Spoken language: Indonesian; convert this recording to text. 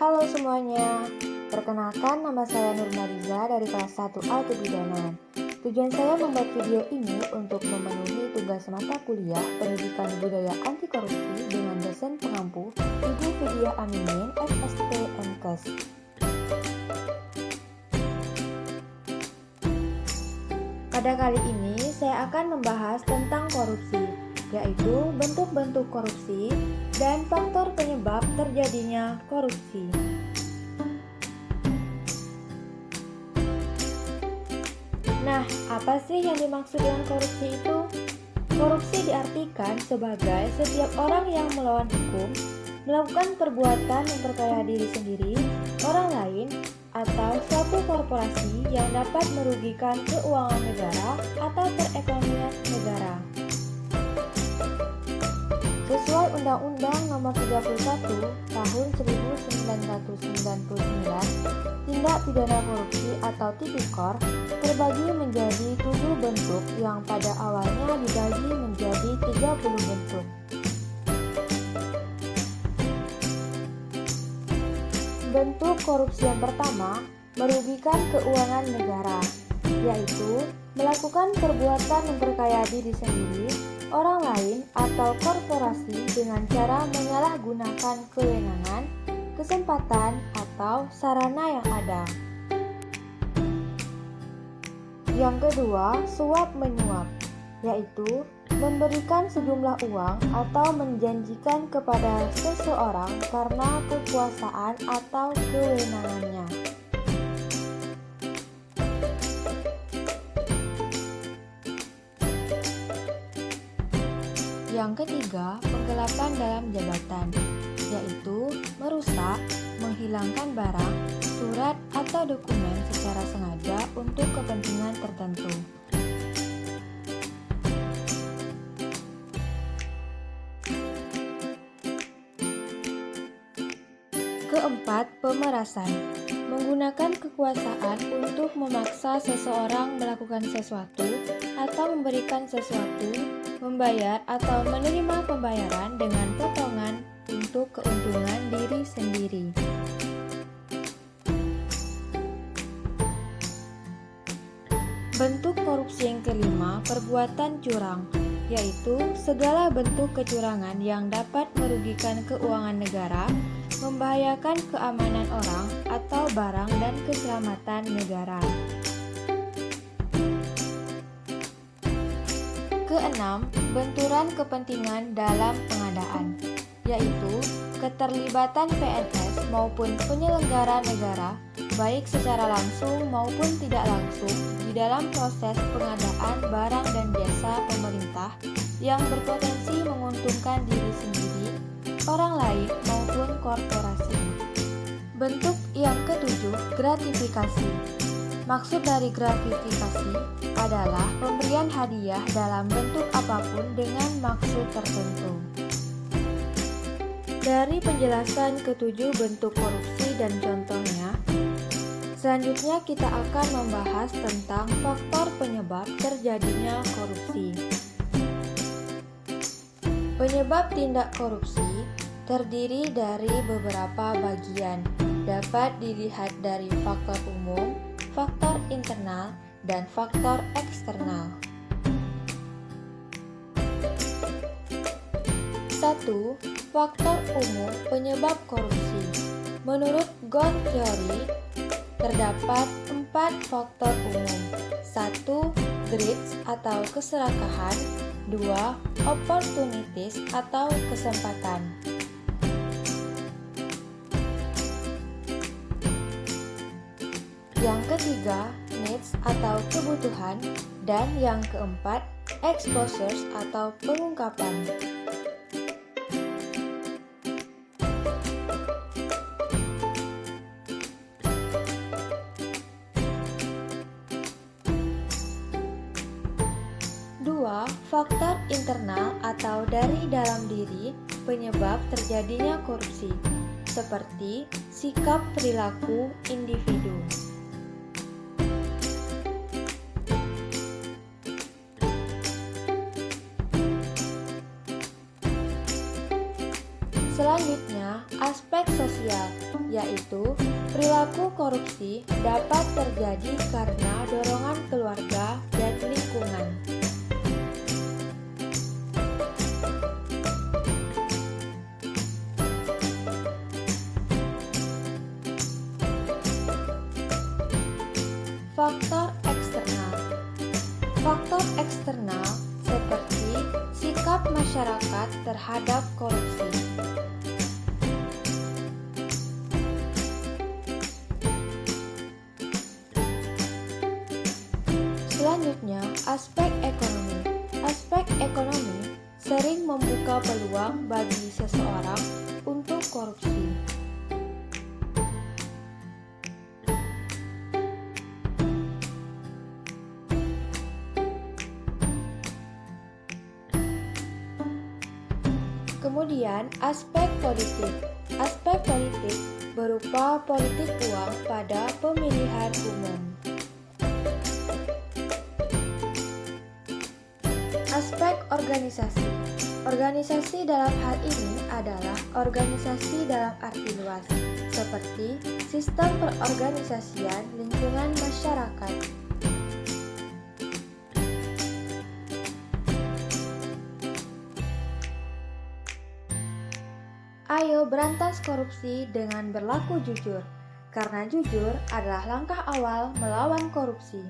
Halo semuanya, perkenalkan nama saya Nurmaliza dari kelas 1 A Kebidanan. Tujuan saya membuat video ini untuk memenuhi tugas mata kuliah Pendidikan Budaya Anti Korupsi dengan dosen pengampu Ibu Vidya Aminin, FSP MKes. Pada kali ini saya akan membahas tentang korupsi, yaitu bentuk-bentuk korupsi dan faktor penyebab terjadinya korupsi. Nah, apa sih yang dimaksud dengan korupsi itu? Korupsi diartikan sebagai setiap orang yang melawan hukum, melakukan perbuatan memperkaya diri sendiri, orang lain, atau suatu korporasi yang dapat merugikan keuangan negara atau perekonomian negara. Sesuai Undang-Undang Nomor 31 Tahun 1999, tindak pidana korupsi atau tipikor terbagi menjadi 7 bentuk yang pada awalnya dibagi menjadi 30 bentuk. Bentuk korupsi yang pertama merugikan keuangan negara, yaitu melakukan perbuatan memperkaya diri sendiri, orang lain, atau korporasi dengan cara menyalahgunakan kewenangan, kesempatan, atau sarana yang ada. Yang kedua, suap menyuap, yaitu memberikan sejumlah uang atau menjanjikan kepada seseorang karena kekuasaan atau kewenangannya. Yang ketiga, penggelapan dalam jabatan, yaitu merusak, menghilangkan barang, surat, atau dokumen secara sengaja untuk kepentingan tertentu. Keempat, pemerasan. Menggunakan kekuasaan untuk memaksa seseorang melakukan sesuatu atau memberikan sesuatu, membayar atau menerima pembayaran dengan potongan untuk keuntungan diri sendiri. Bentuk korupsi yang kelima, perbuatan curang, yaitu segala bentuk kecurangan yang dapat merugikan keuangan negara, membahayakan keamanan orang atau barang dan keselamatan negara. Keenam, benturan kepentingan dalam pengadaan, yaitu keterlibatan PNS maupun penyelenggara negara, baik secara langsung maupun tidak langsung, di dalam proses pengadaan barang dan jasa pemerintah yang berpotensi menguntungkan diri sendiri, orang lain maupun korporasi. Bentuk yang ketujuh, gratifikasi. Maksud dari gratifikasi adalah pemberian hadiah dalam bentuk apapun dengan maksud tertentu. Dari penjelasan ketujuh bentuk korupsi dan contohnya, selanjutnya kita akan membahas tentang faktor penyebab terjadinya korupsi. Penyebab tindak korupsi terdiri dari beberapa bagian, dapat dilihat dari faktor umum, faktor internal, dan faktor eksternal. 1. Faktor umum penyebab korupsi. Menurut Ghosn Theory, terdapat 4 faktor umum. 1. Greed atau keserakahan. 2. Opportunities atau kesempatan. Yang ketiga, needs atau kebutuhan, dan yang keempat, exposures atau pengungkapan. Dua, faktor internal atau dari dalam diri penyebab terjadinya korupsi, seperti sikap perilaku individu. Selanjutnya, aspek sosial, yaitu perilaku korupsi dapat terjadi karena dorongan keluarga dan lingkungan. Faktor eksternal. Faktor eksternal seperti sikap masyarakat terhadap korupsi. Selanjutnya, aspek ekonomi. Aspek ekonomi sering membuka peluang bagi seseorang untuk korupsi. Kemudian, aspek politik. Aspek politik berupa politik uang pada pemilihan umum. Aspek organisasi. Organisasi dalam hal ini adalah organisasi dalam arti luas, seperti sistem perorganisasian lingkungan masyarakat. Ayo berantas korupsi dengan berlaku jujur, karena jujur adalah langkah awal melawan korupsi.